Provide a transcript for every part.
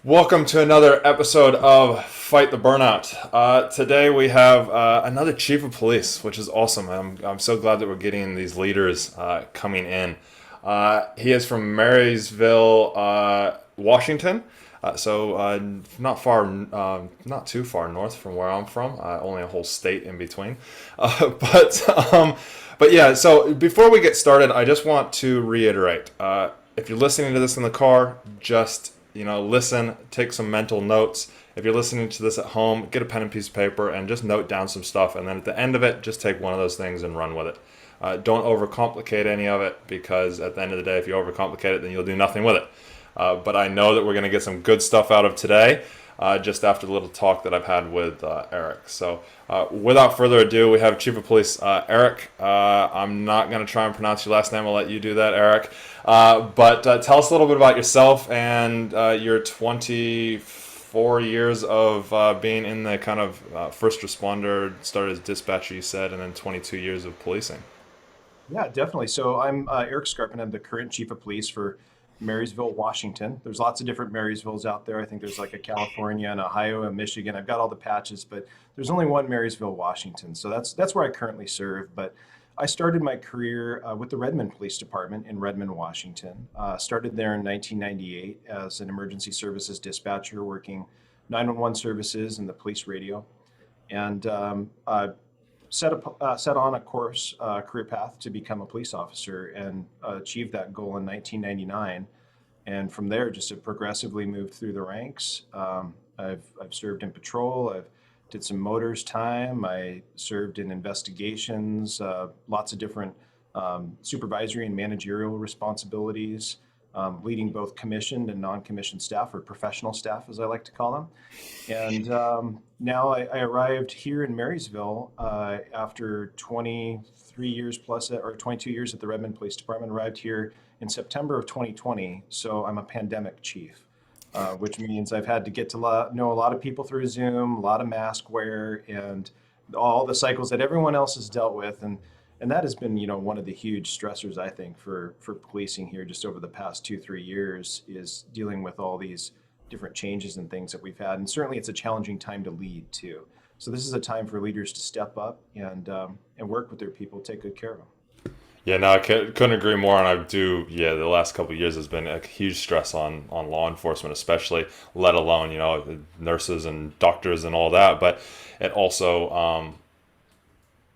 Welcome to another episode of Fight the Burnout. Today we have another chief of police, which is awesome. I'm so glad that we're getting these leaders coming in. He is from Marysville, Washington. Not too far north from where I'm from. Only a whole state in between. But yeah. So before we get started, I just want to reiterate: if you're listening to this in the car, just listen, take some mental notes. If you're listening to this at home, get a pen and piece of paper and just note down some stuff. And then at the end of it, just take one of those things and run with it. Don't overcomplicate any of it, because at the end of the day, if you overcomplicate it, then you'll do nothing with it. But I know that we're going to get some good stuff out of today, just after the little talk that I've had with Erik. So without further ado, we have Chief of Police Erik. I'm not going to try and pronounce your last name. I'll let you do that, Erik. But tell us a little bit about yourself and your 24 years of being in the kind of first responder, started as dispatcher, you said, and then 22 years of policing. Yeah, definitely. So I'm Erik Scairpon. I'm the current chief of police for Marysville, Washington. There's lots of different Marysvilles out there. I think there's like a California and Ohio and Michigan. I've got all the patches, but there's only one Marysville, Washington. So that's where I currently serve. But I started my career with the Redmond Police Department in Redmond, Washington. Started there in 1998 as an emergency services dispatcher, working 911 services and the police radio. And set on a course, career path to become a police officer, and achieved that goal in 1999. And from there, just have progressively moved through the ranks. I've served in patrol. I've did some motors time. I served in investigations, lots of different supervisory and managerial responsibilities, leading both commissioned and non-commissioned staff, or professional staff, as I like to call them. And now I arrived here in Marysville after 23 years plus, or 22 years at the Redmond Police Department. Arrived here in September of 2020, so I'm a pandemic chief, which means I've had to get to know a lot of people through Zoom, a lot of mask wear, and all the cycles that everyone else has dealt with. And that has been, one of the huge stressors, I think, for policing here just over the past 2, 3 years, is dealing with all these different changes and things that we've had. And certainly it's a challenging time to lead too. So this is a time for leaders to step up and work with their people, take good care of them. Yeah, no, couldn't agree more. And I do, yeah, the last couple of years has been a huge stress on law enforcement, especially, let alone, nurses and doctors and all that. But it also,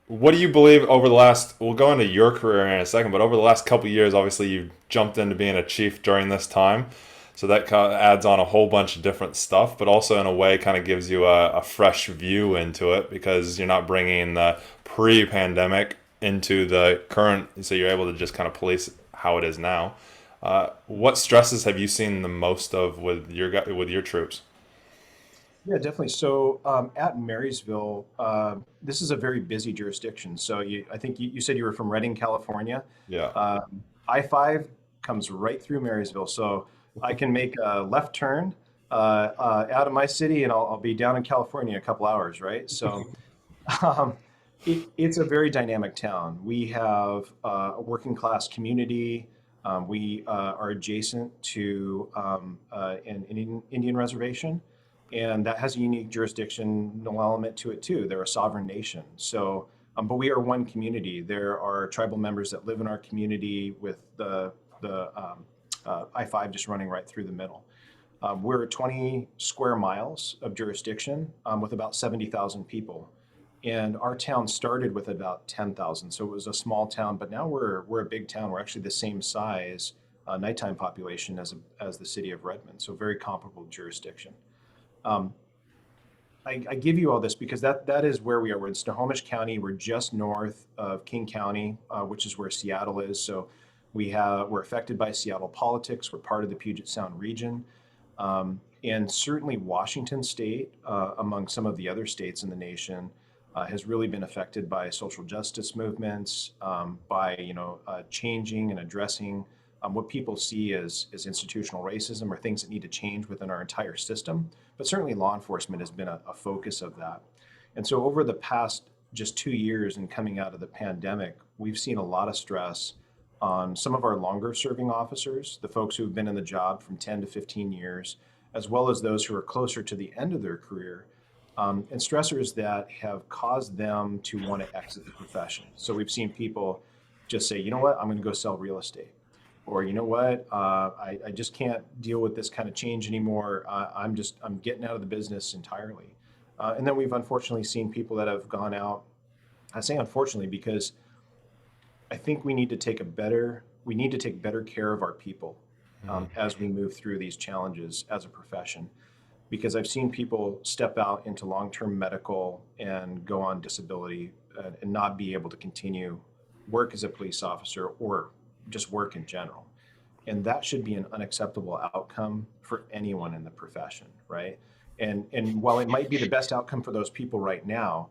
what do you believe over the last, we'll go into your career in a second, but over the last couple of years, obviously you jumped into being a chief during this time. So that kind of adds on a whole bunch of different stuff, but also in a way kind of gives you a fresh view into it, because you're not bringing the pre-pandemic into the current, so you're able to just kind of police how it is now. What stresses have you seen the most of with your troops? Yeah, definitely. So at Marysville, this is a very busy jurisdiction. So I think you said you were from Redding, California. Yeah. I-5 comes right through Marysville. So I can make a left turn out of my city, and I'll be down in California in a couple hours, right? So um, it's a very dynamic town. We have a working class community. We are adjacent to an Indian reservation, and that has a unique jurisdictional element to it too. They're a sovereign nation. So, but we are one community. There are tribal members that live in our community, with the I-5 just running right through the middle. We're 20 square miles of jurisdiction, with about 70,000 people. And our town started with about 10,000. So it was a small town, but now we're a big town. We're actually the same size nighttime population as the city of Redmond. So very comparable jurisdiction. Um, I give you all this because that is where we are. We're in Snohomish County. We're just north of King County, which is where Seattle is. So we're affected by Seattle politics. We're part of the Puget Sound region. And certainly Washington State, among some of the other states in the nation, has really been affected by social justice movements, by changing and addressing what people see as institutional racism, or things that need to change within our entire system. But certainly law enforcement has been a focus of that. And so over the past just 2 years and coming out of the pandemic, we've seen a lot of stress on some of our longer serving officers, the folks who have been in the job from 10 to 15 years, as well as those who are closer to the end of their career, and stressors that have caused them to want to exit the profession. So we've seen people just say, you know what, I'm going to go sell real estate. Or, you know what, I just can't deal with this kind of change anymore. I'm getting out of the business entirely. And then we've unfortunately seen people that have gone out. I say unfortunately because I think we need to take better care of our people as we move through these challenges as a profession. Because I've seen people step out into long-term medical and go on disability and not be able to continue work as a police officer or just work in general. And that should be an unacceptable outcome for anyone in the profession, right? And while it might be the best outcome for those people right now,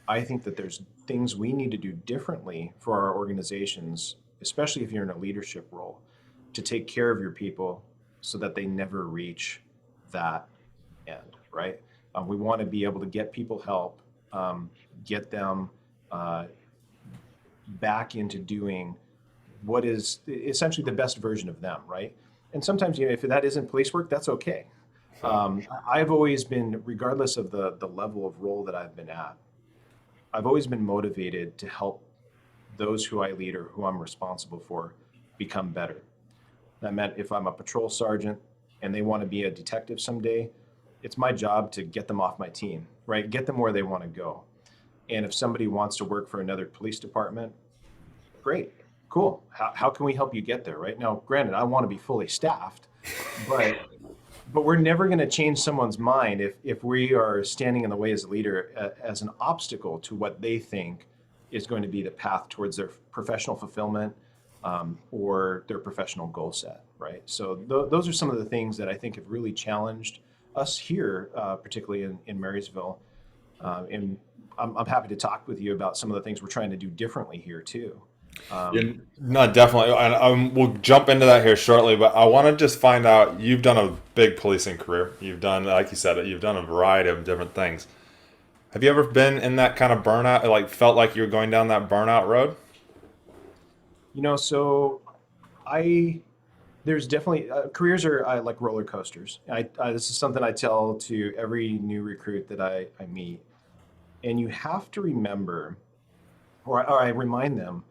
I think that there's things we need to do differently for our organizations, especially if you're in a leadership role, to take care of your people so that they never reach that end, right? We want to be able to get people help, get them uh, back into doing what is essentially the best version of them, right? And sometimes, if that isn't police work, that's okay. I've always been, regardless of the level of role that I've been at, I've always been motivated to help those who I lead or who I'm responsible for become better. That meant if I'm a patrol sergeant and they want to be a detective someday, it's my job to get them off my team, right? Get them where they want to go. And if somebody wants to work for another police department, great, cool. How can we help you get there, right? Now, granted, I want to be fully staffed, but we're never going to change someone's mind if we are standing in the way as a leader as an obstacle to what they think is going to be the path towards their professional fulfillment or their professional goal set, right? So those are some of the things that I think have really challenged us here, particularly in Marysville. And I'm happy to talk with you about some of the things we're trying to do differently here too. Yeah, no, definitely. And we'll jump into that here shortly, but I want to just find out you've done a big policing career. You've done, like you said, you've done a variety of different things. Have you ever been in that kind of burnout, like felt like you were going down that burnout road? So I there's definitely careers are like roller coasters. This is something I tell to every new recruit that I meet, and you have to remember, or I remind them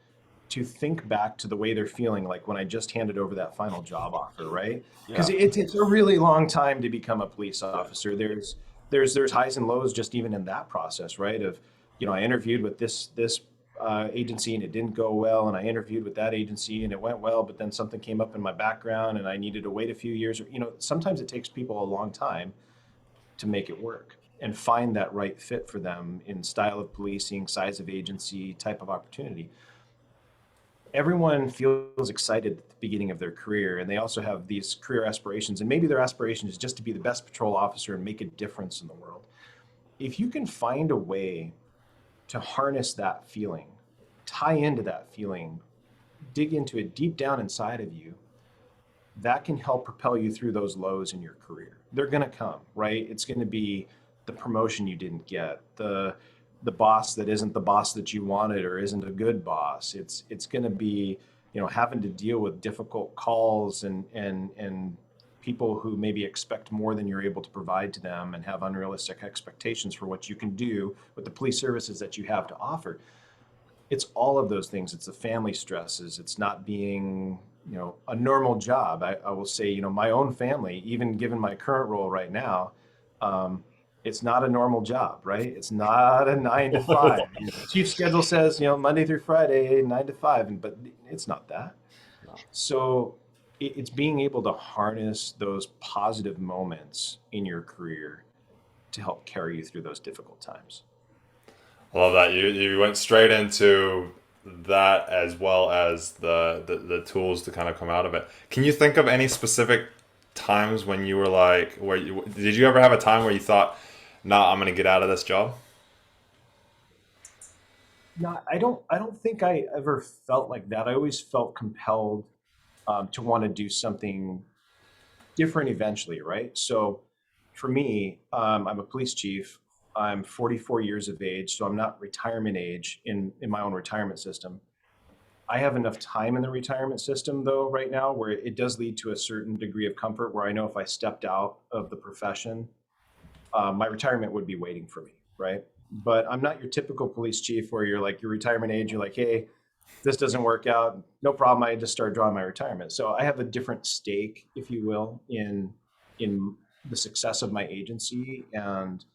to think back to the way they're feeling like when I just handed over that final job offer, right? Because Yeah. it's a really long time to become a police officer. There's highs and lows just even in that process, right? Of, I interviewed with this agency and it didn't go well, and I interviewed with that agency and it went well, but then something came up in my background and I needed to wait a few years. Or, sometimes it takes people a long time to make it work and find that right fit for them in style of policing, size of agency, type of opportunity. Everyone feels excited at the beginning of their career, and they also have these career aspirations, and maybe their aspiration is just to be the best patrol officer and make a difference in the world. If you can find a way to harness that feeling, tie into that feeling, dig into it deep down inside of you, that can help propel you through those lows in your career. They're going to come, right? It's going to be the promotion you didn't get, the boss that isn't the boss that you wanted or isn't a good boss. It's going to be, having to deal with difficult calls and people who maybe expect more than you're able to provide to them and have unrealistic expectations for what you can do with the police services that you have to offer. It's all of those things. It's the family stresses. It's not being, a normal job. I will say, my own family, even given my current role right now, um, it's not a normal job, right? It's not a 9 to 5. Chief schedule says, Monday through Friday, 9 to 5, but it's not that. So it's being able to harness those positive moments in your career to help carry you through those difficult times. I love that you went straight into that as well as the tools to kind of come out of it. Can you think of any specific times when you were like, did you ever have a time where you thought, nah, I'm gonna get out of this job? No, I don't think I ever felt like that. I always felt compelled to want to do something different eventually, right? So for me, I'm a police chief. I'm 44 years of age, so I'm not retirement age in my own retirement system. I have enough time in the retirement system though right now where it does lead to a certain degree of comfort where I know if I stepped out of the profession, my retirement would be waiting for me, right? But I'm not your typical police chief where you're like your retirement age, you're like, hey, this doesn't work out, no problem. I just start drawing my retirement. So I have a different stake, if you will, in the success of my agency and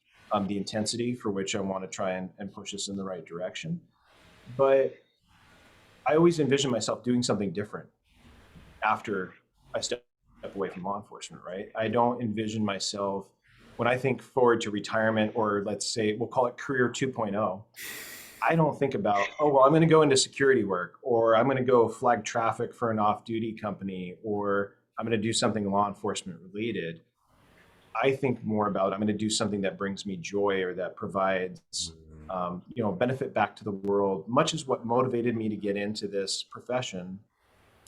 the intensity for which I want to try and push us in the right direction. But I always envision myself doing something different after I step away from law enforcement, right? I don't envision myself when I think forward to retirement, or let's say we'll call it career 2.0. I don't think about, oh, well, I'm going to go into security work, or I'm going to go flag traffic for an off duty company, or I'm going to do something law enforcement related. I think more about I'm going to do something that brings me joy or that provides, benefit back to the world, much as what motivated me to get into this profession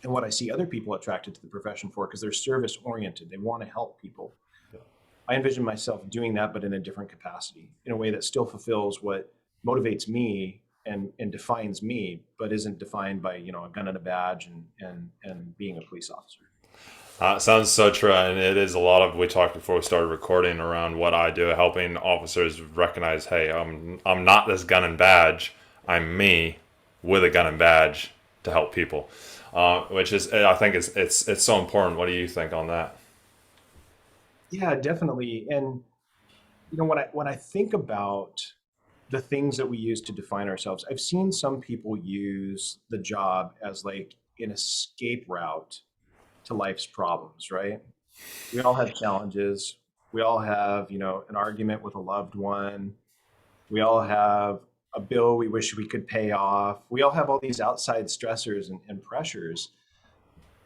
and what I see other people attracted to the profession for, because they're service oriented. They want to help people. I envision myself doing that, but in a different capacity, in a way that still fulfills what motivates me and defines me, but isn't defined by a gun and a badge and being a police officer. Sounds so true, and it is a lot of we talked before we started recording around what I do, helping officers recognize, hey, I'm not this gun and badge. I'm me with a gun and badge to help people, which is I think it's so important. What do you think on that? Yeah, definitely. And when I think about the things that we use to define ourselves, I've seen some people use the job as like an escape route to life's problems, right? We all have challenges. We all have, an argument with a loved one. We all have a bill we wish we could pay off. We all have all these outside stressors and pressures.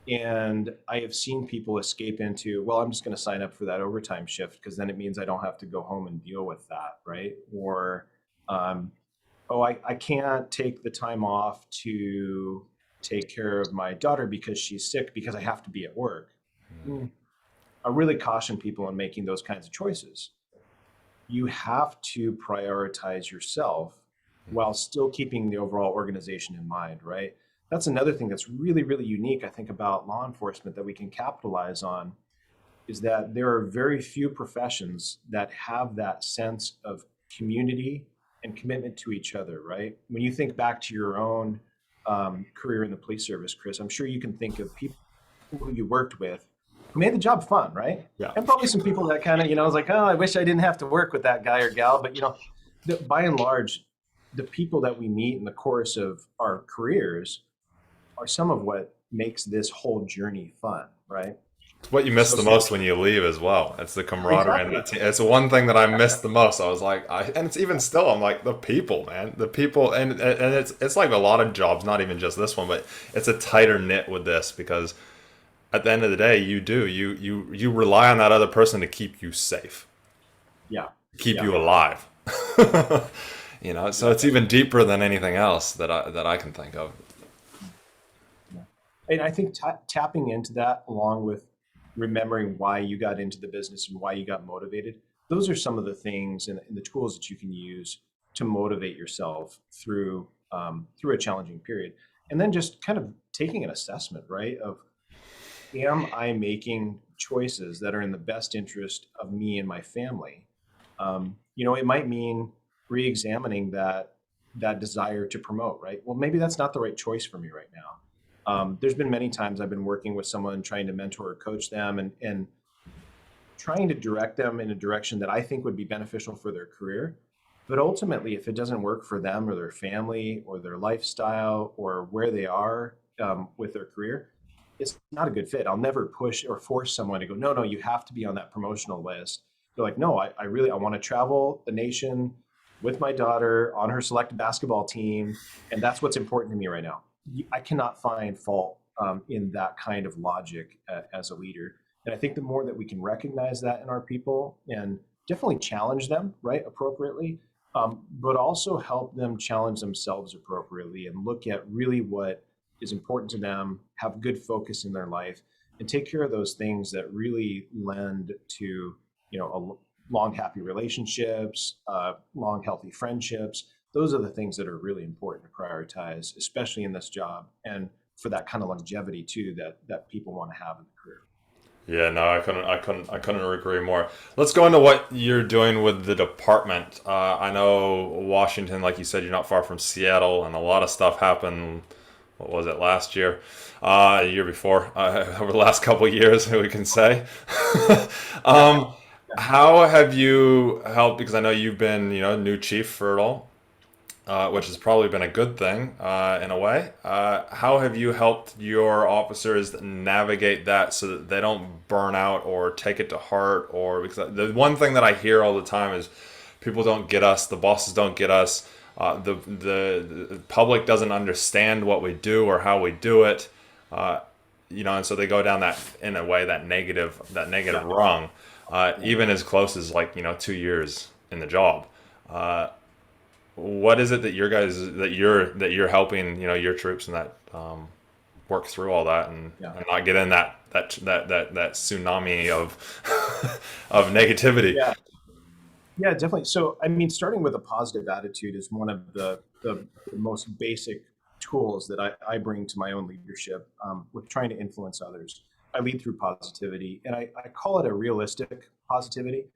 And I have seen people escape into, well, I'm just going to sign up for that overtime shift because then it means I don't have to go home and deal with that, right? Or, um, oh, I can't take the time off to take care of my daughter because she's sick because I have to be at work. Mm. I really caution people in making those kinds of choices. You have to prioritize yourself while still keeping the overall organization in mind, right? That's another thing that's really, really unique, I think, about law enforcement that we can capitalize on is that there are very few professions that have that sense of community and commitment to each other, right? When you think back to your own career in the police service, Chris, I'm sure you can think of people who you worked with who made the job fun, right? Yeah. And probably some people that kind of, was like, oh, I wish I didn't have to work with that guy or gal. But, by and large, the people that we meet in the course of our careers are some of what makes this whole journey fun, right? It's what you miss So the most when you leave as well. It's the camaraderie and exactly. it's the one thing that I missed the most. I was like, and it's even still, I'm like the people, man, the people, and it's like a lot of jobs, not even just this one, but it's a tighter knit with this because at the end of the day, you rely on that other person to keep you safe, Yeah. keep Yeah. you alive. So Yeah. it's even deeper than anything else that I can think of. Yeah. And I think tapping into that, along with remembering why you got into the business and why you got motivated, those are some of the things and the tools that you can use to motivate yourself through a challenging period. And then just kind of taking an assessment, right? Of am I making choices that are in the best interest of me and my family? It might mean re-examining that desire to promote, right? Well, maybe that's not the right choice for me right now. There's been many times I've been working with someone trying to mentor or coach them and trying to direct them in a direction that I think would be beneficial for their career. But ultimately, if it doesn't work for them or their family or their lifestyle or where they are with their career, it's not a good fit. I'll never push or force someone to go, no, no, you have to be on that promotional list. They're like, no, I want to travel the nation with my daughter on her select basketball team. And that's what's important to me right now. I cannot find fault in that kind of logic as a leader. And I think the more that we can recognize that in our people and definitely challenge them, right, appropriately, but also help them challenge themselves appropriately and look at really what is important to them, have good focus in their life, and take care of those things that really lend to, long, happy relationships, long, healthy friendships. Those are the things that are really important to prioritize, especially in this job, and for that kind of longevity too that people want to have in the career. Yeah, no, I couldn't agree more. Let's go into what you're doing with the department. I know Washington, like you said, you're not far from Seattle, and a lot of stuff happened. What was it, last year? A year before, over the last couple of years, we can say. Yeah, um, how have you helped? Because I know you've been, new chief for it all, which has probably been a good thing in a way. How have you helped your officers navigate that so that they don't burn out or take it to heart? Or because the one thing that I hear all the time is people don't get us, the bosses don't get us, the public doesn't understand what we do or how we do it. Uh, and so they go down that in a way that negative yeah, rung, yeah. even as close as 2 years in the job. Uh, what is it that you're helping your troops and that work through all that Yeah. and not get in that tsunami of of negativity? Yeah. Yeah, definitely. So, I mean, starting with a positive attitude is one of the most basic tools that I bring to my own leadership with trying to influence others. I lead through positivity, and I call it a realistic positivity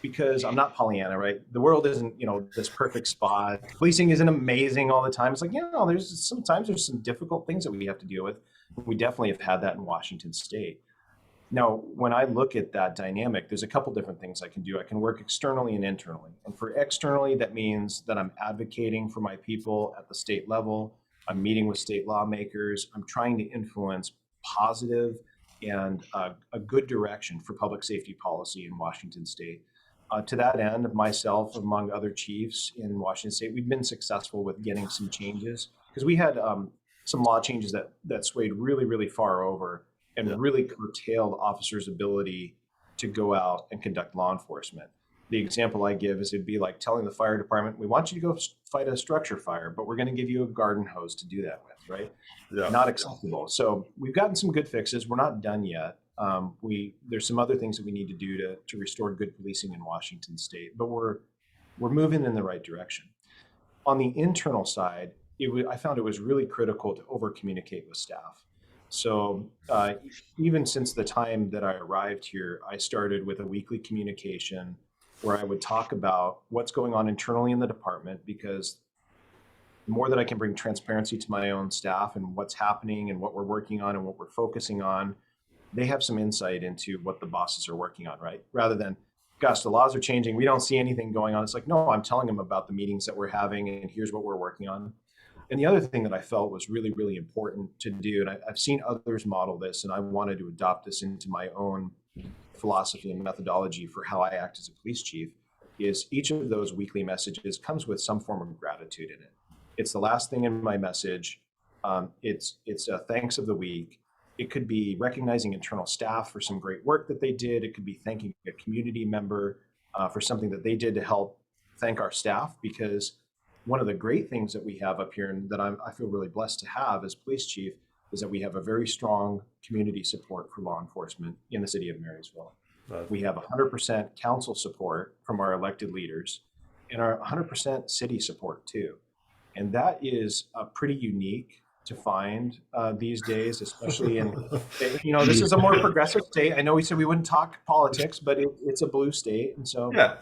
because I'm not Pollyanna, right? The world isn't, this perfect spot. Policing isn't amazing all the time. It's like, there's some difficult things that we have to deal with. We definitely have had that in Washington State. Now, when I look at that dynamic, there's a couple different things I can do. I can work externally and internally. And for externally, that means that I'm advocating for my people at the state level. I'm meeting with state lawmakers. I'm trying to influence positive and a good direction for public safety policy in Washington State. To that end, myself, among other chiefs in Washington State, we've been successful with getting some changes because we had some law changes that swayed really, really far over Yeah. and really curtailed officers' ability to go out and conduct law enforcement. The example I give is it'd be like telling the fire department, we want you to go fight a structure fire, but we're going to give you a garden hose to do that with, right? Yeah. Not acceptable. So we've gotten some good fixes. We're not done yet. There's some other things that we need to do to restore good policing in Washington State, but we're moving in the right direction. On the internal side, I found it was really critical to over communicate with staff. So even since the time that I arrived here, I started with a weekly communication where I would talk about what's going on internally in the department, because the more that I can bring transparency to my own staff and what's happening and what we're working on and what we're focusing on, they have some insight into what the bosses are working on, right? Rather than, gosh, the laws are changing, we don't see anything going on. It's like, no, I'm telling them about the meetings that we're having and here's what we're working on. And the other thing that I felt was really, really important to do, and I've seen others model this, and I wanted to adopt this into my own philosophy and methodology for how I act as a police chief, is each of those weekly messages comes with some form of gratitude in it. It's the last thing in my message. It's a thanks of the week. It could be recognizing internal staff for some great work that they did. It could be thanking a community member for something that they did to help thank our staff, because one of the great things that we have up here and that I feel really blessed to have as police chief is that we have a very strong community support for law enforcement in the city of Marysville. But, We have 100% council support from our elected leaders and our 100% city support too. And that is pretty unique to find these days, especially in, this is a more progressive state. I know we said we wouldn't talk politics, but it's a blue state. And so yeah.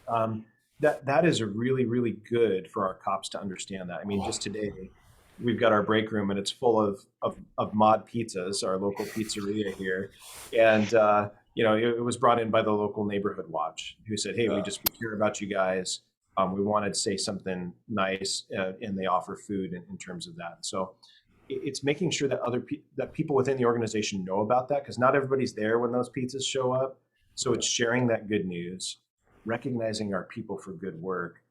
um, that is a really, really good for our cops to understand that. I mean, just today, we've got our break room and it's full of Mod Pizzas, our local pizzeria here. And, it was brought in by the local neighborhood watch who said, hey, we hear about you guys. We wanted to say something nice, and they offer food in terms of that. So it's making sure that that people within the organization know about that, because not everybody's there when those pizzas show up. So it's sharing that good news, recognizing our people for good work.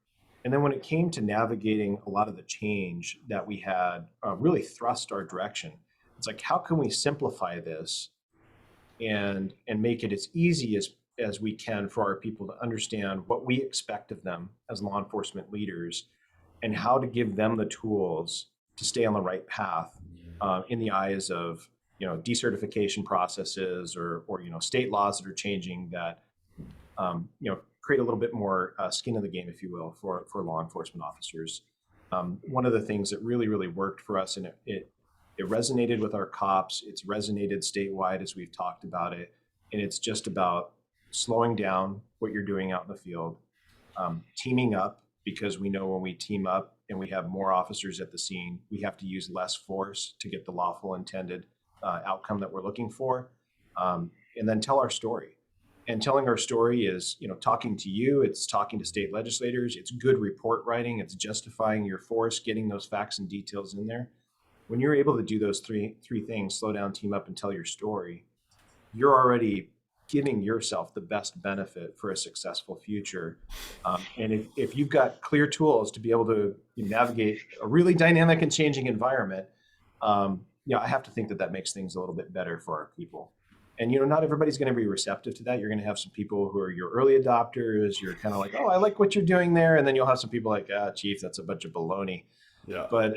And then when it came to navigating a lot of the change that we had really thrust our direction, it's like, how can we simplify this and make it as easy as we can for our people to understand what we expect of them as law enforcement leaders, and how to give them the tools to stay on the right path in the eyes of decertification processes or state laws that are changing that create a little bit more skin in the game, if you will, for law enforcement officers. One of the things that really worked for us, and it resonated with our cops, it's resonated statewide as we've talked about it, and it's just about slowing down what you're doing out in the field, teaming up, because we know when we team up and we have more officers at the scene, we have to use less force to get the lawful intended outcome that we're looking for, and then tell our story. And telling our story is, talking to you, it's talking to state legislators, it's good report writing, it's justifying your force, getting those facts and details in there. When you're able to do those three things, slow down, team up, and tell your story, you're already giving yourself the best benefit for a successful future. And if you've got clear tools to be able to navigate a really dynamic and changing environment, I have to think that makes things a little bit better for our people. And, not everybody's going to be receptive to that. You're going to have some people who are your early adopters. You're kind of like, oh, I like what you're doing there. And then you'll have some people like, chief, that's a bunch of baloney. Yeah. But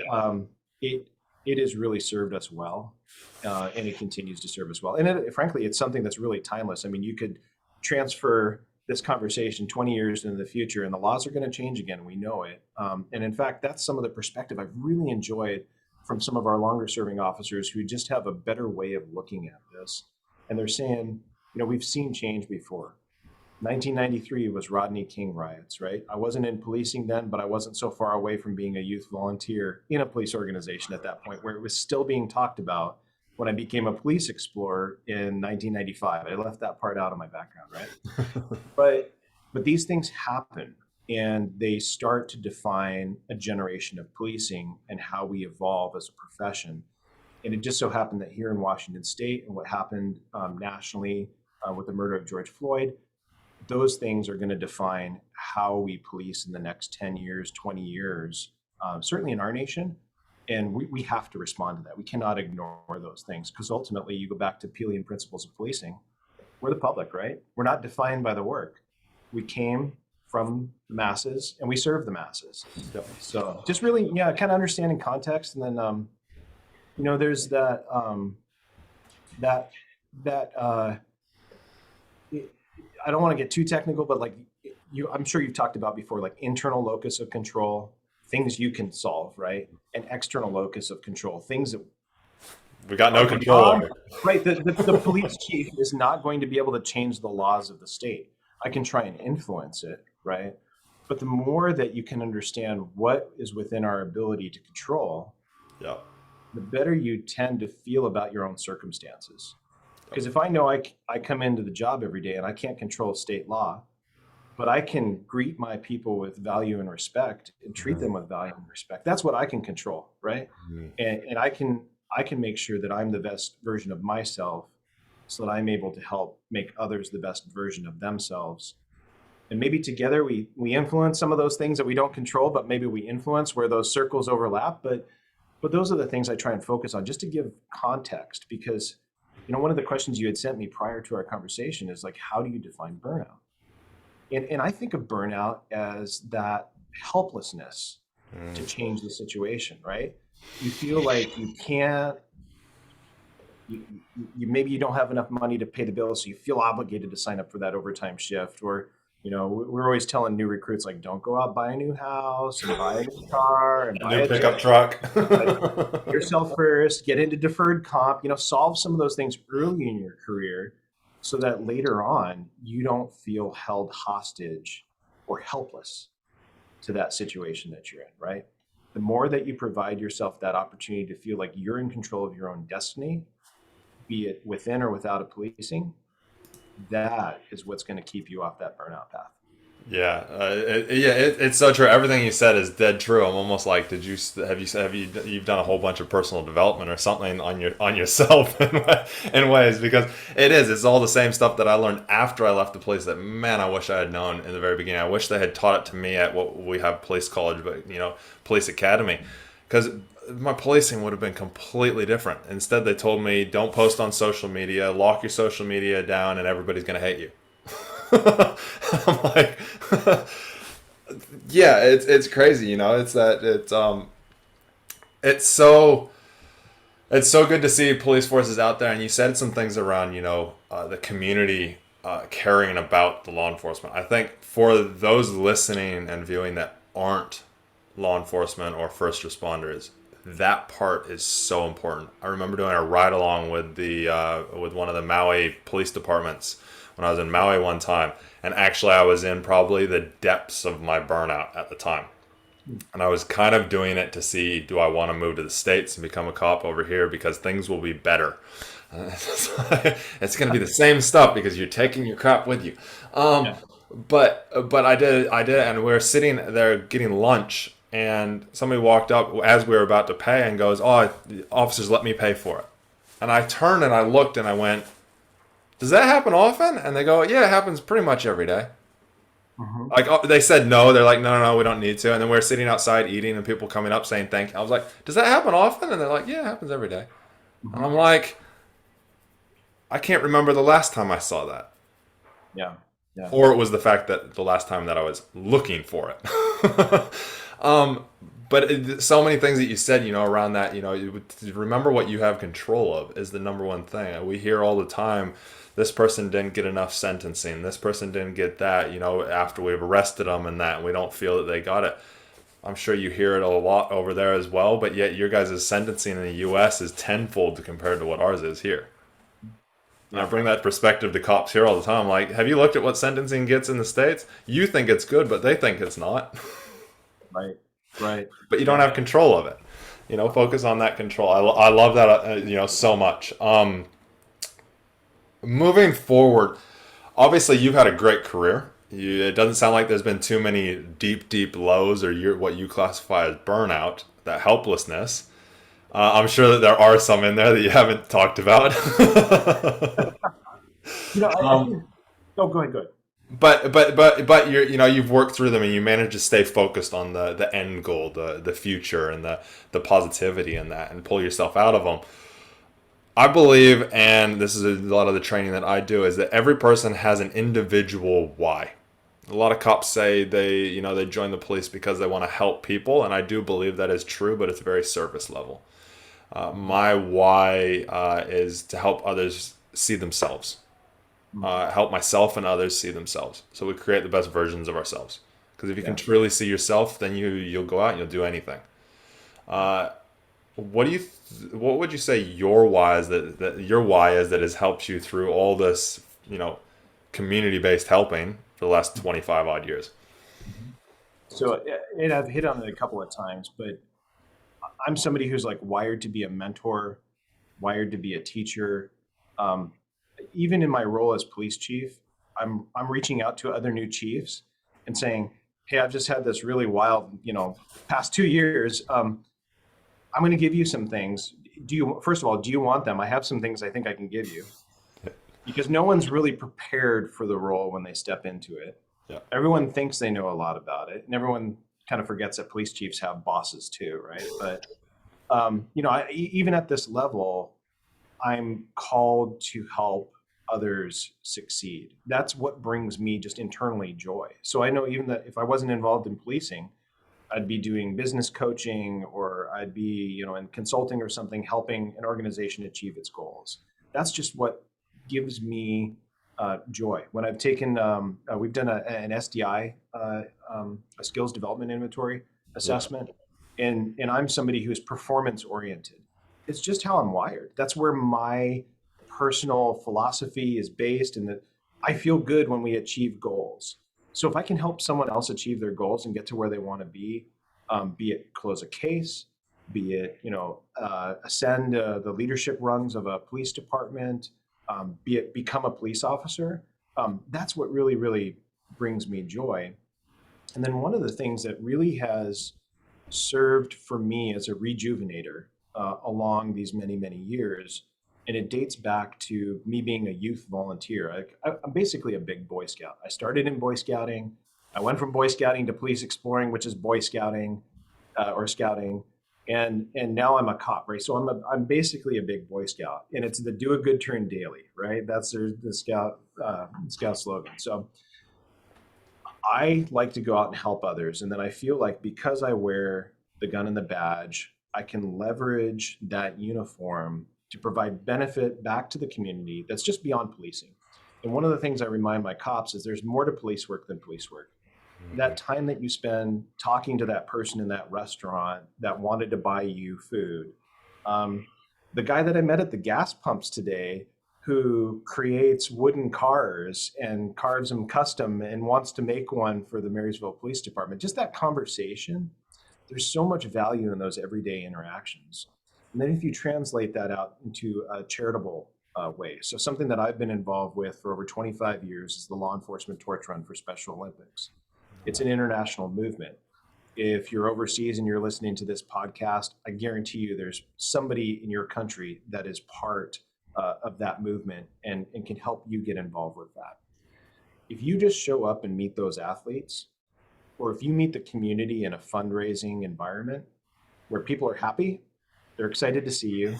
it has really served us well, and it continues to serve us well. And frankly, it's something that's really timeless. I mean, you could transfer this conversation 20 years into the future, and the laws are going to change again. We know it. And in fact, that's some of the perspective I've really enjoyed from some of our longer serving officers who just have a better way of looking at this. And they're saying, we've seen change before. 1993 was Rodney King riots, right? I wasn't in policing then, but I wasn't so far away from being a youth volunteer in a police organization at that point, where it was still being talked about when I became a police explorer in 1995. I left that part out of my background, right? But these things happen, and they start to define a generation of policing and how we evolve as a profession. And it just so happened that here in Washington State, and what happened nationally with the murder of George Floyd, those things are going to define how we police in the next 10 years, 20 years, certainly in our nation. And we have to respond to that. We cannot ignore those things, because ultimately you go back to Peelian principles of policing. We're the public, right? We're not defined by the work. We came from the masses and we serve the masses. Yep. So just really, kind of understanding context. And then, there's that, I don't want to get too technical, but I'm sure you've talked about before, like internal locus of control, things you can solve, right? And external locus of control, things that we got no control over. Right. The police chief is not going to be able to change the laws of the state. I can try and influence it, right? But the more that you can understand what is within our ability to control, the better you tend to feel about your own circumstances. Because if I know I come into the job every day and I can't control state law, but I can greet my people with value and respect and treat them with value and respect, that's what I can control, right? And I can make sure that I'm the best version of myself, so that I'm able to help make others the best version of themselves. And maybe together we influence some of those things that we don't control, but maybe we influence where those circles overlap. But those are the things I try and focus on, just to give context, because one of the questions you had sent me prior to our conversation is like, how do you define burnout? And I think of burnout as that helplessness to change the situation, right? You feel like you can't, maybe you don't have enough money to pay the bills, so you feel obligated to sign up for that overtime shift. Or, we're always telling new recruits, like, don't go out, buy a new house and buy a new car and buy a new pickup truck. Yourself first, get into deferred comp, solve some of those things early in your career, so that later on you don't feel held hostage or helpless to that situation that you're in, right? The more that you provide yourself that opportunity to feel like you're in control of your own destiny, be it within or without a policing, that is what's going to keep you off that burnout path. Yeah, it's so true. Everything you said is dead true. I'm almost like, you've done a whole bunch of personal development or something on yourself in ways, because it's all the same stuff that I learned after I left the police that, man, I wish I had known in the very beginning. I wish they had taught it to me at what we have police college, but police academy, because my policing would have been completely different. Instead, they told me, don't post on social media, lock your social media down, and everybody's going to hate you. I'm like, yeah, it's crazy, it's so good to see police forces out there. And you said some things around, the community caring about the law enforcement. I think for those listening and viewing that aren't law enforcement or first responders, that part is so important. I remember doing a ride along with with one of the Maui police departments when I was in Maui one time, and actually I was in probably the depths of my burnout at the time, and I was kind of doing it to see, do I want to move to the States and become a cop over here because things will be better. It's going to be the same stuff because you're taking your crap with you. Um, Yeah. but I did, and we were sitting there getting lunch, and somebody walked up as we were about to pay and goes, "Oh, the officers let me pay for it." And I turned and I looked and I went, "Does that happen often?" And they go, "Yeah, it happens pretty much every day." Hmm. Like, oh, they said no, they're like, "No, no, no, we don't need to." And then we're sitting outside eating, and people coming up saying thank you. I was like, "Does that happen often?" And they're like, "Yeah, it happens every day." And Hmm. I'm like, I can't remember the last time I saw that. Yeah. Yeah. Or it was the fact that the last time that I was looking for it. um, but so many things that you said, around that, you remember what you have control of is the number one thing. We hear all the time, this person didn't get enough sentencing. This person didn't get that, after we've arrested them and that, and we don't feel that they got it. I'm sure you hear it a lot over there as well, but yet your guys' sentencing in the U.S. is tenfold compared to what ours is here. And I Yeah. bring that perspective to cops here all the time. Like, have you looked at what sentencing gets in the States? You think it's good, but they think it's not. Right. Right. But you don't Yeah. have control of it. Focus on that control. I love that, so much. Moving forward, obviously you've had a great career. It doesn't sound like there's been too many deep, deep lows or what you classify as burnout, that helplessness. I'm sure that there are some in there that you haven't talked about. I think. Oh, go ahead. Go ahead. but you've worked through them and you manage to stay focused on the end goal, the future, and the positivity in that, and pull yourself out of them. I believe, and this is a lot of the training that I do, is that every person has an individual why. A lot of cops say they join the police because they want to help people, and I do believe that is true, but it's very surface level. My why is to help others see themselves, help myself and others see themselves, so we create the best versions of ourselves. Because if you can Yeah. truly see yourself, then you'll go out and you'll do anything. Uh, what would you say your why is, that has helped you through all this, community based helping for the last 25 odd years? So, and I've hit on it a couple of times, but I'm somebody who's like wired to be a mentor, wired to be a teacher. Um, Even in my role as police chief, I'm reaching out to other new chiefs and saying, "Hey, I've just had this really wild, past 2 years. I'm going to give you some things. First of all, do you want them? I have some things I think I can give you because no one's really prepared for the role when they step into it. Yeah. Everyone thinks they know a lot about it, and everyone kind of forgets that police chiefs have bosses too, right? But even at this level, I'm called to help others succeed. That's what brings me just internally joy. So I know even that if I wasn't involved in policing, I'd be doing business coaching, or I'd be, in consulting or something, helping an organization achieve its goals. That's just what gives me joy. When I've taken, we've done an SDI, a skills development inventory Yeah. assessment, and I'm somebody who's performance oriented. It's just how I'm wired. That's where my personal philosophy is based, and that I feel good when we achieve goals. So if I can help someone else achieve their goals and get to where they want to be it close a case, be it ascend the leadership rungs of a police department, be it become a police officer, that's what really really brings me joy. And then one of the things that really has served for me as a rejuvenator along these many, many years. And it dates back to me being a youth volunteer. I'm basically a big Boy Scout. I started in Boy Scouting. I went from Boy Scouting to police exploring, which is Boy Scouting or Scouting. And now I'm a cop, right? So I'm basically a big Boy Scout, and it's the do a good turn daily, right? That's the Scout slogan. So I like to go out and help others. And then I feel like because I wear the gun and the badge, I can leverage that uniform to provide benefit back to the community that's just beyond policing. And one of the things I remind my cops is there's more to police work than police work. That time that you spend talking to that person in that restaurant that wanted to buy you food, um, the guy that I met at the gas pumps today who creates wooden cars and carves them custom and wants to make one for the Marysville Police Department, just that conversation, there's so much value in those everyday interactions. And then if you translate that out into a charitable way, so something that I've been involved with for over 25 years is the Law Enforcement Torch Run for Special Olympics. It's an international movement. If you're overseas and you're listening to this podcast, I guarantee you there's somebody in your country that is part of that movement and can help you get involved with that. If you just show up and meet those athletes, or if you meet the community in a fundraising environment where people are happy, they're excited to see you,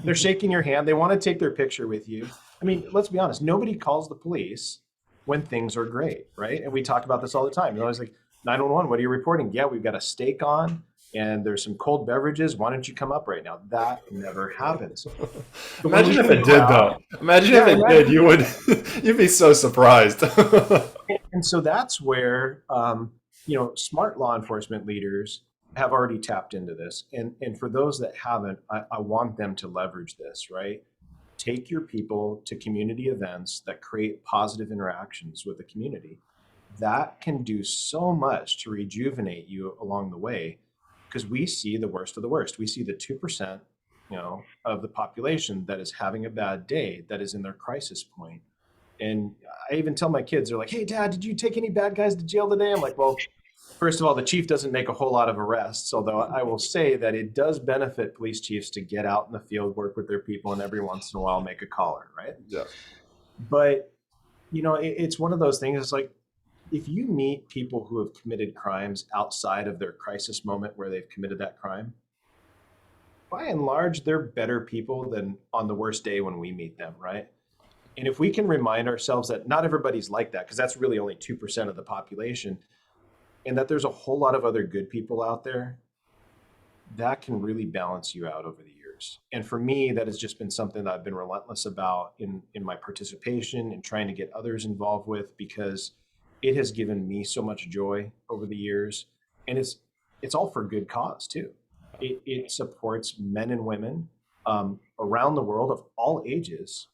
they're shaking your hand, they want to take their picture with you. I mean, let's be honest, nobody calls the police when things are great, right? And we talk about this all the time. You're always like, 911, what are you reporting? Yeah, we've got a steak on and there's some cold beverages. Why don't you come up right now? That never happens. Imagine if it did, though. Imagine if it did. You would, you'd be so surprised. And so that's where, smart law enforcement leaders have already tapped into this. And for those that haven't, I want them to leverage this, right? Take your people to community events that create positive interactions with the community. That can do so much to rejuvenate you along the way, because we see the worst of the worst. We see the 2%, of the population that is having a bad day, that is in their crisis point. And I even tell my kids, they're like, "Hey, Dad, did you take any bad guys to jail today?" I'm like, well, first of all, the chief doesn't make a whole lot of arrests, although I will say that it does benefit police chiefs to get out in the field, work with their people, and every once in a while make a caller, right? Yeah. But, it's one of those things. It's like, if you meet people who have committed crimes outside of their crisis moment where they've committed that crime, by and large, they're better people than on the worst day when we meet them, right? And if we can remind ourselves that not everybody's like that, because that's really only 2% of the population, and that there's a whole lot of other good people out there, that can really balance you out over the years. And for me, that has just been something that I've been relentless about in my participation and trying to get others involved with, because it has given me so much joy over the years. And it's all for good cause too. It supports men and women around the world of all ages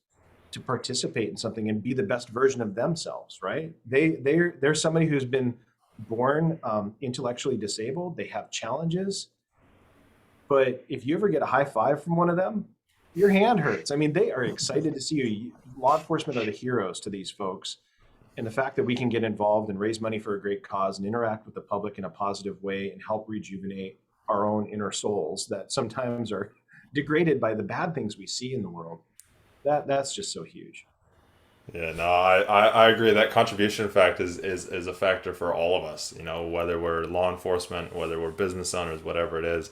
to participate in something and be the best version of themselves, right? They're somebody who's been born intellectually disabled. They have challenges. But if you ever get a high five from one of them, your hand hurts. I mean, they are excited to see you. Law enforcement are the heroes to these folks. And the fact that we can get involved and raise money for a great cause and interact with the public in a positive way and help rejuvenate our own inner souls that sometimes are degraded by the bad things we see in the world, that's just so huge. Yeah, no, I agree. That contribution fact is a factor for all of us, whether we're law enforcement, whether we're business owners, whatever it is,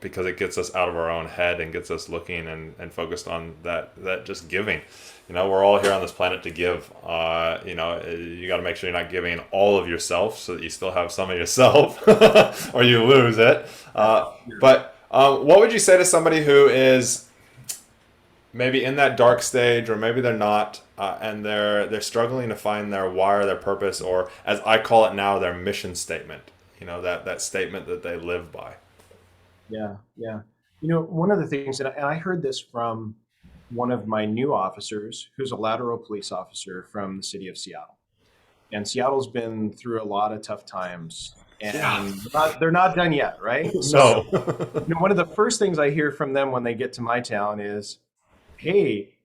because it gets us out of our own head and gets us looking and focused on that just giving. We're all here on this planet to give. You got to make sure you're not giving all of yourself so that you still have some of yourself or you lose it. But what would you say to somebody who is maybe in that dark stage, or maybe they're not, and they're struggling to find their why or their purpose, or as I call it now, their mission statement, that statement that they live by? Yeah. One of the things, and I heard this from one of my new officers, who's a lateral police officer from the city of Seattle. And Seattle's been through a lot of tough times, and they're not done yet, right? So, one of the first things I hear from them when they get to my town is, "Hey,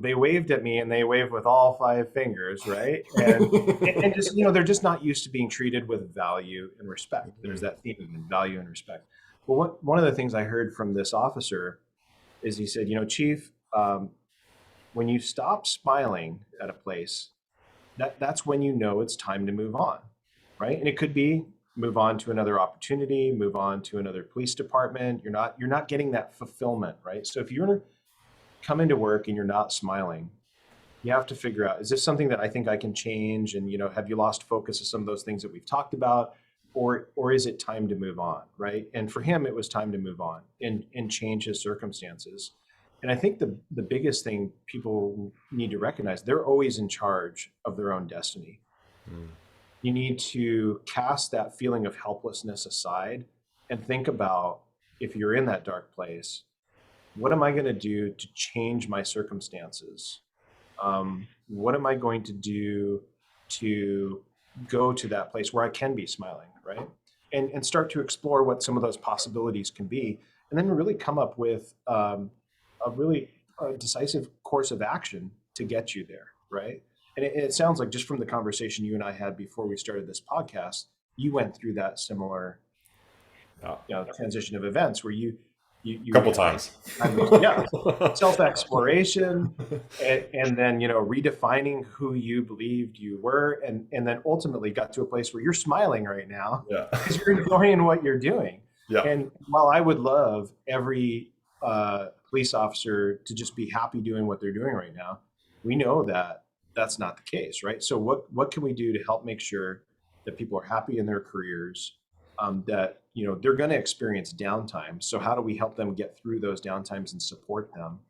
they waved at me, and they waved with all 5 fingers, right?" And just, they're just not used to being treated with value and respect. There's that theme of value and respect. Well, one of the things I heard from this officer is he said, "Chief, when you stop smiling at a place, that's when you know it's time to move on, right? And it could be move on to another opportunity, move on to another police department. You're not getting that fulfillment, right? So if you're come into work and you're not smiling, you have to figure out, is this something that I think I can change? And, have you lost focus of some of those things that we've talked about? Or is it time to move on, right?" And for him, it was time to move on and change his circumstances. And I think the biggest thing people need to recognize, they're always in charge of their own destiny. Mm. You need to cast that feeling of helplessness aside and think about, if you're in that dark place, what am I going to do to change my circumstances? What am I going to do to go to that place where I can be smiling, right? And start to explore what some of those possibilities can be, and then really come up with a really decisive course of action to get you there, right? And it sounds like, just from the conversation you and I had before we started this podcast, you went through that similar, Yeah. transition of events where you Couple had times. kind of, self exploration, and then redefining who you believed you were, and then ultimately got to a place where you're smiling right now Yeah. because you're enjoying what you're doing. Yeah. And while I would love every police officer to just be happy doing what they're doing right now, we know that that's not the case, right? So what can we do to help make sure that people are happy in their careers, that they're going to experience downtime? So how do we help them get through those downtimes and support them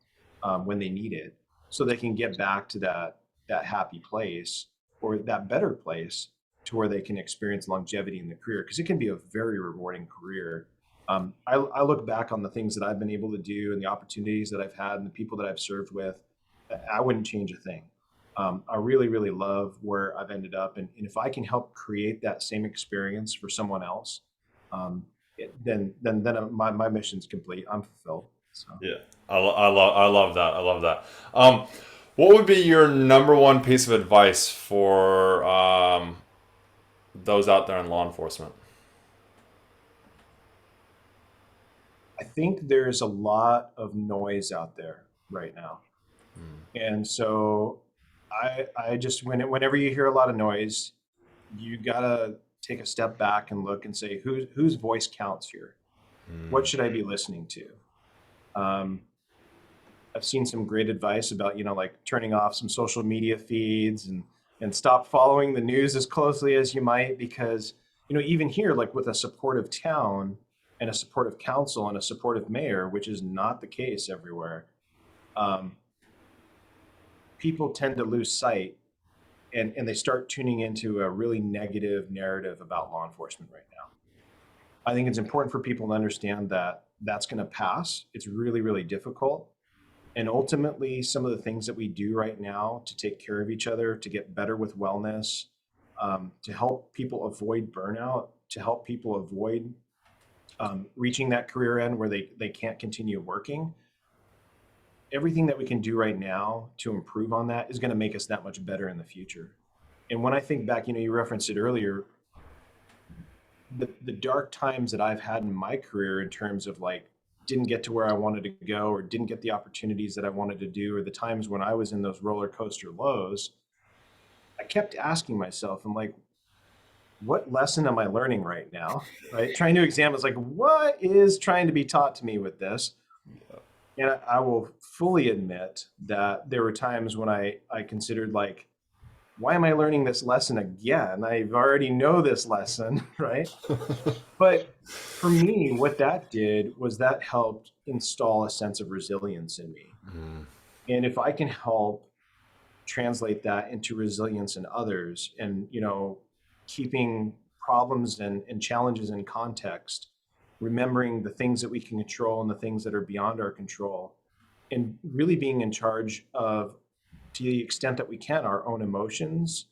when they need it, so they can get back to that happy place, or that better place, to where they can experience longevity in the career, because it can be a very rewarding career. I look back on the things that I've been able to do and the opportunities that I've had and the people that I've served with. I wouldn't change a thing. I really, really love where I've ended up. And if I can help create that same experience for someone else, then my mission's complete. I'm fulfilled. So. Yeah. I love that. I love that. What would be your number one piece of advice for those out there in law enforcement? I think there's a lot of noise out there right now. And so I just, whenever you hear a lot of noise, you gotta take a step back and look and say, whose voice counts here? What should I be listening to? Um, I've seen some great advice about, like turning off some social media feeds, and stop following the news as closely as you might, because, even here, like with a supportive town and a supportive council and a supportive mayor, which is not the case everywhere, um, people tend to lose sight, and they start tuning into a really negative narrative about law enforcement right now. I think it's important for people to understand that that's going to pass. It's really, really difficult. And ultimately, some of the things that we do right now to take care of each other, to get better with wellness, to help people avoid burnout, to help people avoid reaching that career end where they can't continue working, everything that we can do right now to improve on that is going to make us that much better in the future. And when I think back, you referenced it earlier, the dark times that I've had in my career, in terms of like, didn't get to where I wanted to go, or didn't get the opportunities that I wanted to do, or the times when I was in those roller coaster lows, I kept asking myself, I'm like, what lesson am I learning right now? Right? Trying to examine, it's like, what is trying to be taught to me with this? And I will fully admit that there were times when I considered, like, why am I learning this lesson again? I already know this lesson, right? But for me, what that did was that helped install a sense of resilience in me. And if I can help translate that into resilience in others, and, keeping problems and challenges in context, remembering the things that we can control and the things that are beyond our control, and really being in charge of, to the extent that we can, our own emotions,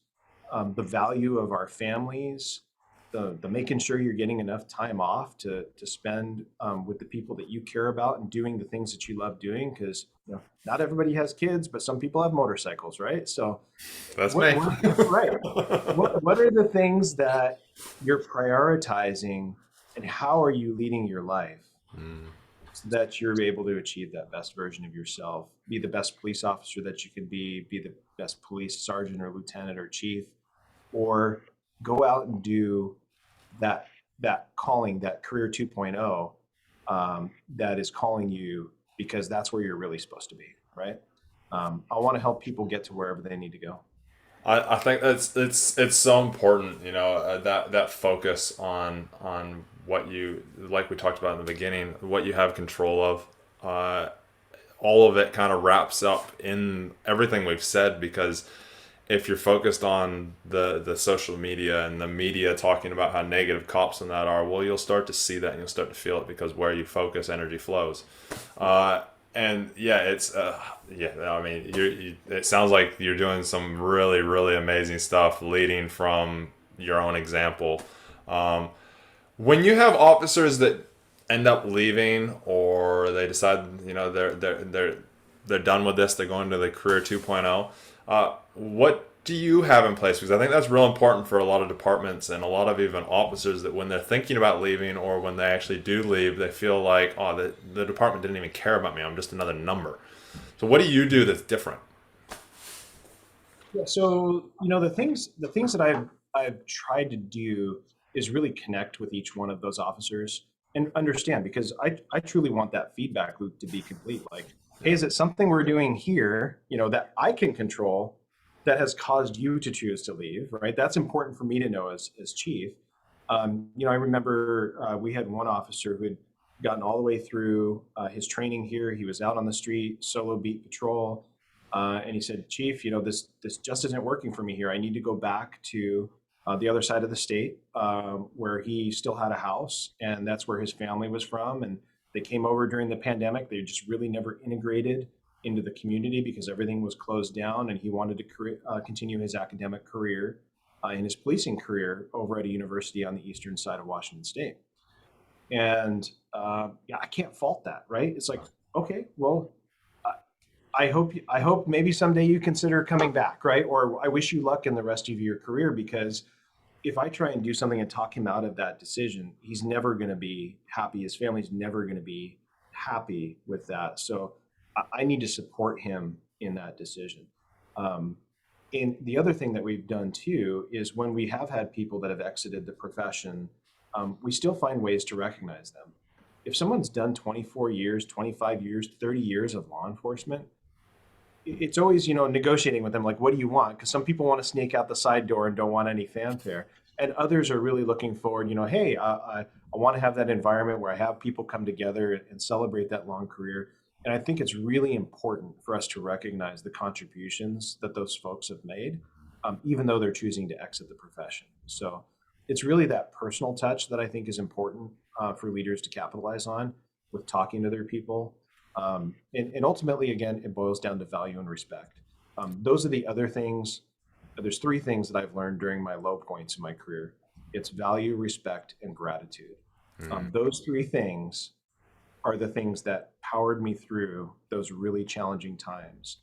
the value of our families, the making sure you're getting enough time off to spend with the people that you care about, and doing the things that you love doing, because not everybody has kids, but some people have motorcycles, right? So That's me. right, what are the things that you're prioritizing, and how are you leading your life, so that you're able to achieve that best version of yourself, be the best police officer that you can be the best police sergeant or lieutenant or chief, or go out and do that calling, that career 2.0, that is calling you, because that's where you're really supposed to be, right? I want to help people get to wherever they need to go. I think it's so important, that focus on what you, like we talked about in the beginning, what you have control of. all of it kind of wraps up in everything we've said, because if you're focused on the social media and the media talking about how negative cops and that are, well, you'll start to see that and you'll start to feel it, because where you focus, energy flows. And yeah, it's yeah. I mean, it sounds like you're doing some really, really amazing stuff, leading from your own example. When you have officers that end up leaving, or they decide, they're done with this, they're going to the career 2.0. What do you have in place? Because I think that's real important for a lot of departments and a lot of even officers, that when they're thinking about leaving, or when they actually do leave, they feel like, oh, the department didn't even care about me. I'm just another number. So what do you do that's different? Yeah, so the things that I've tried to do is really connect with each one of those officers and understand, because I truly want that feedback loop to be complete. Like, hey, is it something we're doing here, that I can control, that has caused you to choose to leave, right? That's important for me to know as chief. I remember we had one officer who had gotten all the way through his training here. He was out on the street, solo beat patrol, and he said, "Chief, this just isn't working for me here. I need to go back to the other side of the state, where he still had a house, and that's where his family was from. And they came over during the pandemic. They just really never integrated into the community because everything was closed down, and he wanted to continue his academic career and his policing career over at a university on the eastern side of Washington State." And yeah, I can't fault that, right? It's like, okay, well, I hope maybe someday you consider coming back, right? Or I wish you luck in the rest of your career, because if I try and do something and talk him out of that decision, he's never going to be happy. His family's never going to be happy with that. So I need to support him in that decision. Um, and the other thing that we've done too is, when we have had people that have exited the profession, we still find ways to recognize them. If someone's done 24 years, 25 years, 30 years of law enforcement, it's always, negotiating with them, like, what do you want? Because some people want to sneak out the side door and don't want any fanfare, and others are really looking forward, hey, I want to have that environment where I have people come together and celebrate that long career. And I think it's really important for us to recognize the contributions that those folks have made, even though they're choosing to exit the profession. So it's really that personal touch that I think is important for leaders to capitalize on with talking to their people. And ultimately, again, it boils down to value and respect. Those are the other things. There's three things that I've learned during my low points in my career. It's value, respect, and gratitude. Those three things are the things that powered me through those really challenging times.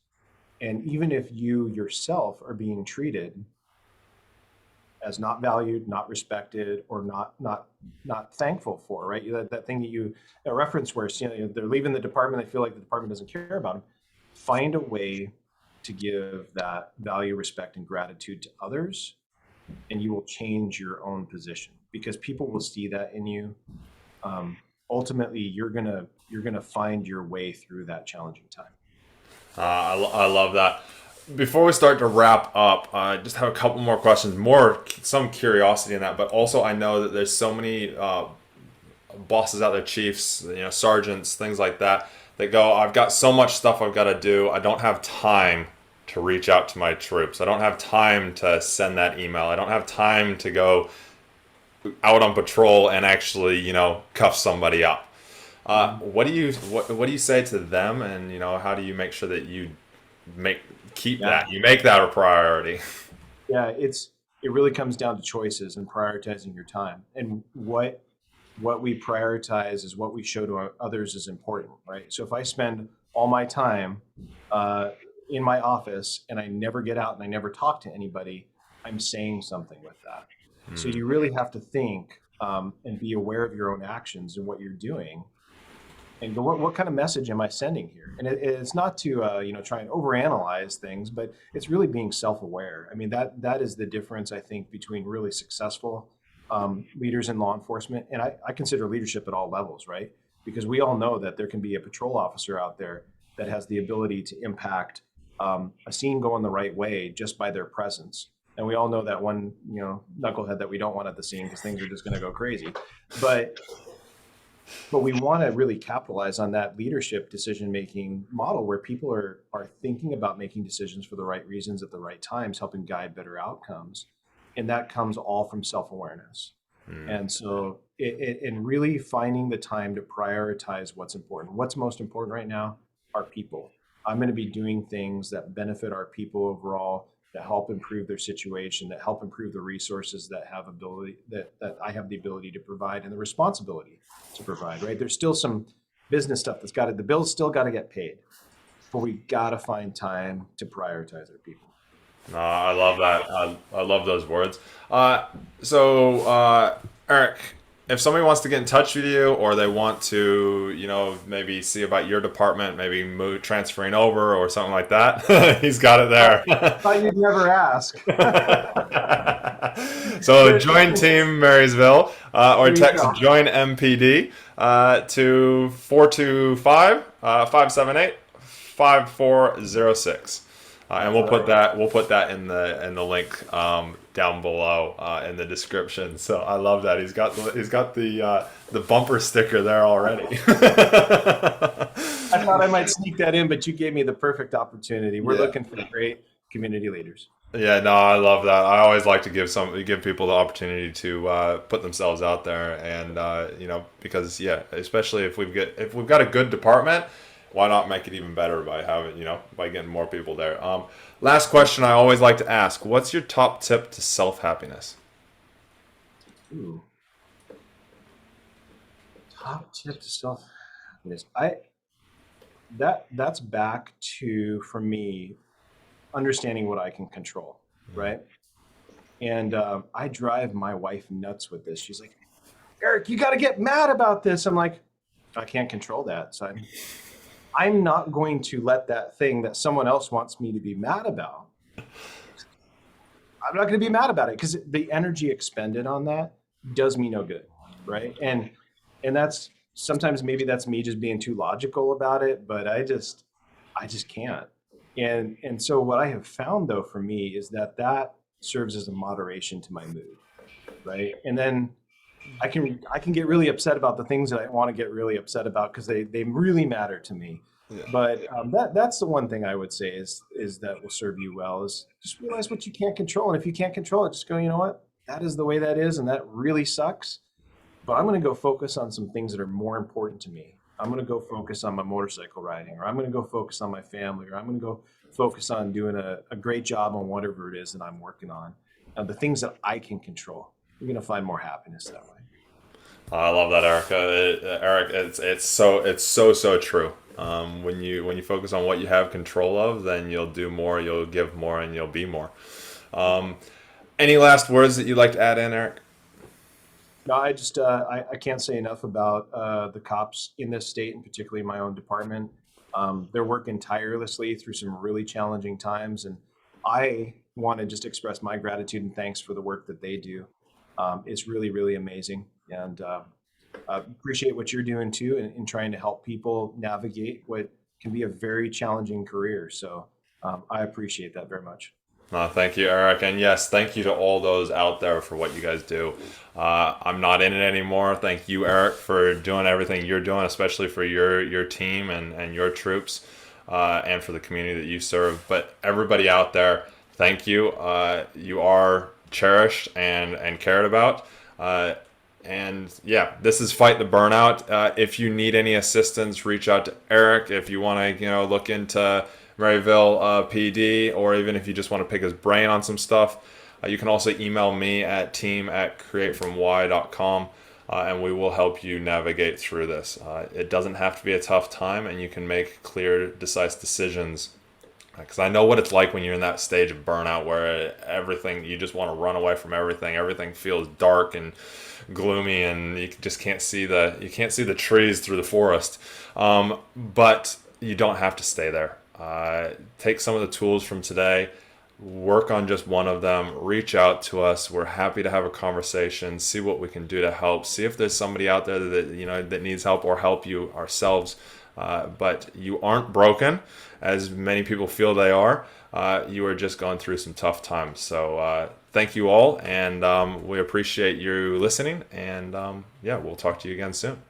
And even if you yourself are being treated as not valued, not respected, or not thankful for, right? That thing that you a reference where, they're leaving the department, they feel like the department doesn't care about them. Find a way to give that value, respect, and gratitude to others, and you will change your own position, because people will see that in you. Ultimately, you're gonna find your way through that challenging time. I love that. Before we start to wrap up, I just have a couple more questions, more some curiosity in that, but also I know that there's so many bosses out there, chiefs, sergeants, things like that, that go, I've got so much stuff I've got to do. I don't have time to reach out to my troops. I don't have time to send that email. I don't have time to go out on patrol and actually, cuff somebody up. What do you say to them, and how do you make sure that you make keep Yeah. that you make that a priority? Yeah, it really comes down to choices and prioritizing your time. And what we prioritize is what we show to others is important, right? So if I spend all my time uh, in my office and I never get out and I never talk to anybody, I'm saying something with that. So you really have to think and be aware of your own actions and what you're doing, and go, what kind of message am I sending here? And it's not to try and overanalyze things, but it's really being self-aware. I mean, that is the difference, I think, between really successful leaders in law enforcement, and I consider leadership at all levels, right? Because we all know that there can be a patrol officer out there that has the ability to impact a scene going the right way just by their presence. And we all know that one, knucklehead that we don't want at the scene, because things are just going to go crazy. But But we want to really capitalize on that leadership decision-making model where people are thinking about making decisions for the right reasons at the right times, helping guide better outcomes. And that comes all from self-awareness. And so in really finding the time to prioritize what's important. What's most important right now? Our people. I'm going to be doing things that benefit our people overall, that help improve their situation, that help improve the resources that have ability that I have the ability to provide and the responsibility to provide, right? There's still some business stuff that's got to, the bills still got to get paid, but we got to find time to prioritize our people. No, I love that. I love those words. Eric, if somebody wants to get in touch with you, or they want to, maybe see about your department, maybe move transferring over or something like that, he's got it there. Thought you'd never ask. So join Team Marysville, or There you text go. join MPD to 425-578-5406. And we'll put that in the link down below in the description. So I love that he's got the bumper sticker there already. I thought I might sneak that in, but you gave me the perfect opportunity. We're Yeah. looking for great community leaders. Yeah, no, I love that. I always like to give people the opportunity to put themselves out there, and because especially if we've got a good department, why not make it even better by by getting more people there. Last question I always like to ask: what's your top tip to self-happiness? Ooh. Top tip to self-happiness. That's back to, for me, understanding what I can control, right? And I drive my wife nuts with this. She's like, Eric, you got to get mad about this. I'm like, I can't control that. So I'm not going to let that thing that someone else wants me to be mad about, I'm not going to be mad about it, because the energy expended on that does me no good, right? And that's sometimes, maybe that's me just being too logical about it, but I just can't. And so what I have found, though, for me is that serves as a moderation to my mood, right? And then I can get really upset about the things that I want to get really upset about, because they really matter to me. Yeah. But that's the one thing I would say is that will serve you well, is just realize what you can't control. And if you can't control it, just go, you know what? That is the way that is, and that really sucks. But I'm going to go focus on some things that are more important to me. I'm going to go focus on my motorcycle riding, or I'm going to go focus on my family, or I'm going to go focus on doing a great job on whatever it is that I'm working on. The things that I can control. You're going to find more happiness that way. I love that, Eric. It's so true. When you focus on what you have control of, then you'll do more, you'll give more, and you'll be more. Any last words that you'd like to add in, Eric? No, I can't say enough about the cops in this state, and particularly my own department. They're working tirelessly through some really challenging times, and I want to just express my gratitude and thanks for the work that they do. It's really, really amazing, and appreciate what you're doing too, in trying to help people navigate what can be a very challenging career. So I appreciate that very much. Thank you, Eric, and yes, thank you to all those out there for what you guys do. I'm not in it anymore. Thank you, Eric, for doing everything you're doing, especially for your team and your troops, and for the community that you serve. But everybody out there, thank you. You are cherished and cared about. And yeah, this is Fight the Burnout. If you need any assistance, reach out to Eric. If you want to, look into Marysville PD, or even if you just want to pick his brain on some stuff, you can also email me at team@createfromwhy.com, and we will help you navigate through this. It doesn't have to be a tough time, and you can make clear, decisive decisions. Because I know what it's like when you're in that stage of burnout where everything, you just want to run away from everything. Everything feels dark and gloomy, and you just can't see the trees through the forest. But you don't have to stay there. Take some of the tools from today, work on just one of them, reach out to us. We're happy to have a conversation, see what we can do to help, see if there's somebody out there that needs help, or help you ourselves. But you aren't broken, as many people feel they are. You are just going through some tough times. So thank you all, and we appreciate you listening, and we'll talk to you again soon.